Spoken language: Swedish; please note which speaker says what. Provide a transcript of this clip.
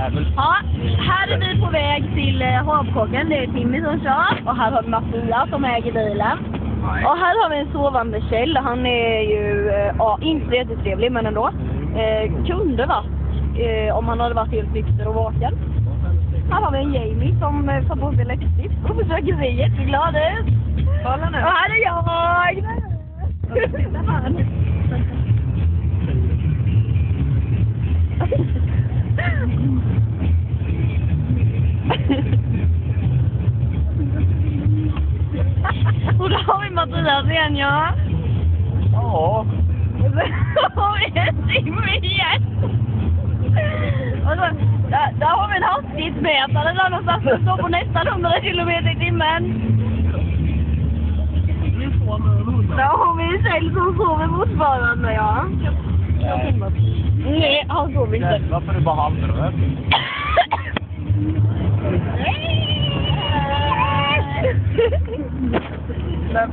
Speaker 1: jävel.
Speaker 2: Ja, här är vi på väg till Havkåken. Det är Timmy som kör. Och här har vi Mattias som äger bilen.
Speaker 1: Nej.
Speaker 2: Och här har vi en sovande Kjell. Han är ju inte jättetrevlig, men ändå. Kunde varit om han hade varit helt nykter och vaken. Här har vi en Jamie som tar på sig läppstift och försöker se jätteglad ut.
Speaker 1: Kolla nu.
Speaker 2: Och här är jag! Och då har vi Mattias igen, ja.
Speaker 1: Ja.
Speaker 2: Och så har vi en Timmy igen. Och så, där har vi en hastighetsmätare där någonstans som står på nästan 100 kilometer i timmen. Där har vi en Kjell som sover fortfarande, ja. Nej, han sover inte.
Speaker 1: Varför är det bara halvröd?
Speaker 2: Nej!